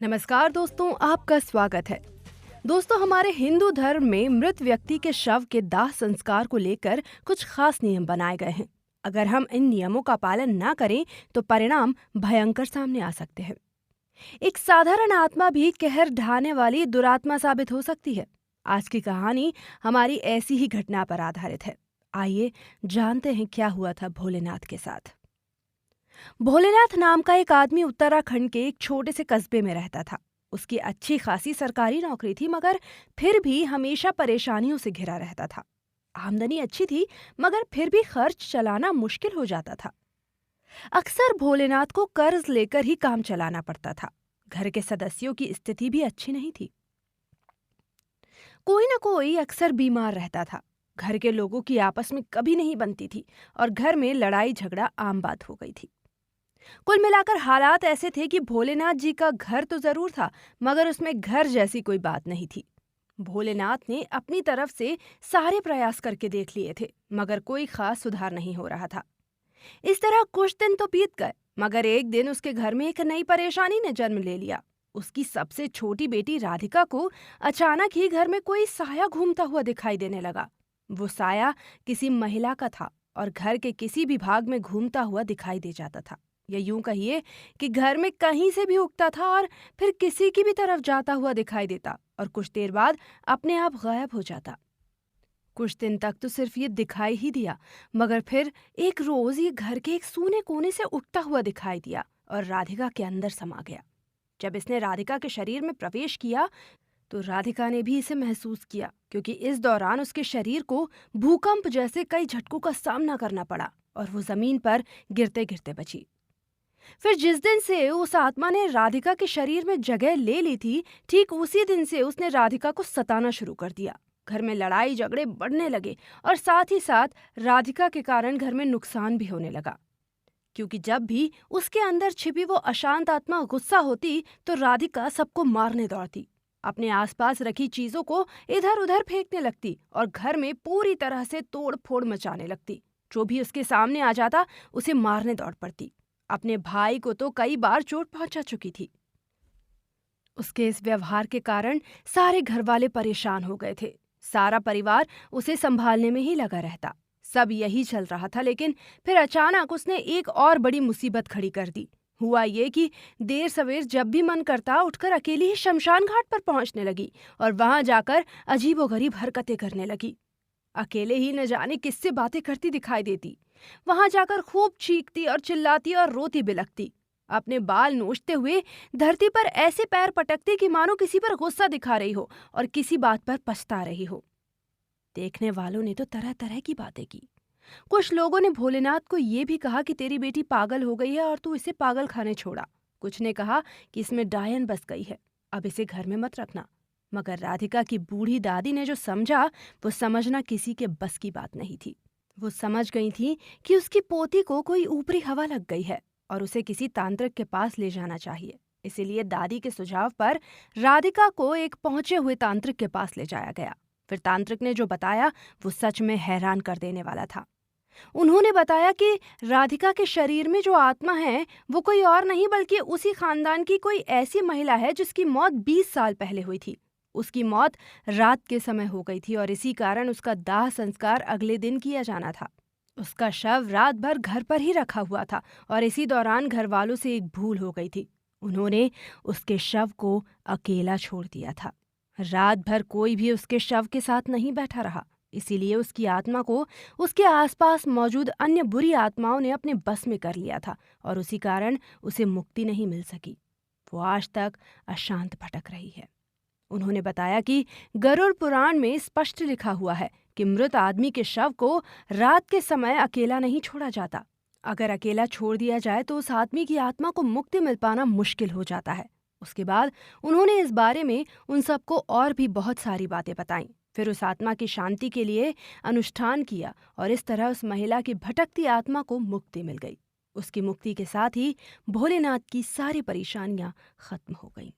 नमस्कार दोस्तों, आपका स्वागत है। दोस्तों, हमारे हिंदू धर्म में मृत व्यक्ति के शव के दाह संस्कार को लेकर कुछ खास नियम बनाए गए हैं। अगर हम इन नियमों का पालन ना करें तो परिणाम भयंकर सामने आ सकते हैं। एक साधारण आत्मा भी कहर ढाने वाली दुरात्मा साबित हो सकती है। आज की कहानी हमारी ऐसी ही घटना पर आधारित है। आइए जानते हैं क्या हुआ था भोलेनाथ के साथ। भोलेनाथ नाम का एक आदमी उत्तराखंड के एक छोटे से कस्बे में रहता था। उसकी अच्छी खासी सरकारी नौकरी थी, मगर फिर भी हमेशा परेशानियों से घिरा रहता था। आमदनी अच्छी थी, मगर फिर भी खर्च चलाना मुश्किल हो जाता था। अक्सर भोलेनाथ को कर्ज लेकर ही काम चलाना पड़ता था। घर के सदस्यों की स्थिति भी अच्छी नहीं थी। कोई न कोई अक्सर बीमार रहता था। घर के लोगों की आपस में कभी नहीं बनती थी और घर में लड़ाई झगड़ा आम बात हो गई थी। कुल मिलाकर हालात ऐसे थे कि भोलेनाथ जी का घर तो जरूर था, मगर उसमें घर जैसी कोई बात नहीं थी। भोलेनाथ ने अपनी तरफ से सारे प्रयास करके देख लिए थे, मगर कोई खास सुधार नहीं हो रहा था। इस तरह कुछ दिन तो बीत गए, मगर एक दिन उसके घर में एक नई परेशानी ने जन्म ले लिया। उसकी सबसे छोटी बेटी राधिका को अचानक ही घर में कोई साया घूमता हुआ दिखाई देने लगा। वो साया किसी महिला का था और घर के किसी भी भाग में घूमता हुआ दिखाई दे जाता था। या यूं कहिए कि घर में कहीं से भी उगता था और फिर किसी की भी तरफ जाता हुआ दिखाई देता और कुछ देर बाद अपने आप गायब हो जाता। कुछ दिन तक तो सिर्फ ये दिखाई ही दिया, मगर फिर एक रोज ये घर के एक सूने कोने से उठता हुआ दिखाई दिया और राधिका के अंदर समा गया। जब इसने राधिका के शरीर में प्रवेश किया तो राधिका ने भी इसे महसूस किया, क्योंकि इस दौरान उसके शरीर को भूकंप जैसे कई झटकों का सामना करना पड़ा और वो जमीन पर गिरते गिरते बची। फिर जिस दिन से उस आत्मा ने राधिका के शरीर में जगह ले ली थी, ठीक उसी दिन से उसने राधिका को सताना शुरू कर दिया। घर में लड़ाई झगड़े बढ़ने लगे और साथ ही साथ राधिका के कारण घर में नुकसान भी होने लगा, क्योंकि जब भी उसके अंदर छिपी वो अशांत आत्मा गुस्सा होती तो राधिका सबको मारने दौड़ती, अपने आसपास रखी चीजों को इधर उधर फेंकने लगती और घर में पूरी तरह से तोड़ फोड़ मचाने लगती। जो भी उसके सामने आ जाता उसे मारने दौड़ पड़ती। अपने भाई को तो कई बार चोट पहुंचा चुकी थी। उसके इस व्यवहार के कारण सारे घर वाले परेशान हो गए थे। सारा परिवार उसे संभालने में ही लगा रहता। सब यही चल रहा था, लेकिन फिर अचानक उसने एक और बड़ी मुसीबत खड़ी कर दी। हुआ ये कि देर सवेर जब भी मन करता उठकर अकेली ही शमशान घाट पर पहुंचने लगी और वहां जाकर अजीबोगरीब हरकतें करने लगी। अकेले ही न जाने किससे बातें करती दिखाई देती। वहां जाकर खूब चीखती और चिल्लाती और रोती बिलखती। अपने बाल नोचते हुए धरती पर ऐसे पैर पटकती कि मानो किसी पर गुस्सा दिखा रही हो और किसी बात पर पछता रही हो। देखने वालों ने तो तरह तरह की बातें की। कुछ लोगों ने भोलेनाथ को ये भी कहा कि तेरी बेटी पागल हो गई है और तू इसे पागल खाने छोड़ा। कुछ ने कहा कि इसमें डायन बस गई है, अब इसे घर में मत रखना। मगर राधिका की बूढ़ी दादी ने जो समझा वो समझना किसी के बस की बात नहीं थी। वो समझ गई थी कि उसकी पोती को कोई ऊपरी हवा लग गई है और उसे किसी तांत्रिक के पास ले जाना चाहिए। इसीलिए दादी के सुझाव पर राधिका को एक पहुंचे हुए तांत्रिक के पास ले जाया गया। फिर तांत्रिक ने जो बताया वो सच में हैरान कर देने वाला था। उन्होंने बताया कि राधिका के शरीर में जो आत्मा है वो कोई और नहीं बल्कि उसी खानदान की कोई ऐसी महिला है जिसकी मौत 20 साल पहले हुई थी। उसकी मौत रात के समय हो गई थी और इसी कारण उसका दाह संस्कार अगले दिन किया जाना था। उसका शव रात भर घर पर ही रखा हुआ था और इसी दौरान घर वालों से एक भूल हो गई थी। उन्होंने उसके शव को अकेला छोड़ दिया था। रात भर कोई भी उसके शव के साथ नहीं बैठा रहा, इसीलिए उसकी आत्मा को उसके आसपास मौजूद अन्य बुरी आत्माओं ने अपने बस में कर लिया था और उसी कारण उसे मुक्ति नहीं मिल सकी। वो आज तक अशांत भटक रही है। उन्होंने बताया कि गरुड़ पुराण में स्पष्ट लिखा हुआ है कि मृत आदमी के शव को रात के समय अकेला नहीं छोड़ा जाता। अगर अकेला छोड़ दिया जाए तो उस आदमी की आत्मा को मुक्ति मिल पाना मुश्किल हो जाता है। उसके बाद उन्होंने इस बारे में उन सबको और भी बहुत सारी बातें बताईं। फिर उस आत्मा की शांति के लिए अनुष्ठान किया और इस तरह उस महिला की भटकती आत्मा को मुक्ति मिल गई। उसकी मुक्ति के साथ ही भोलेनाथ की सारी परेशानियां खत्म हो गईं।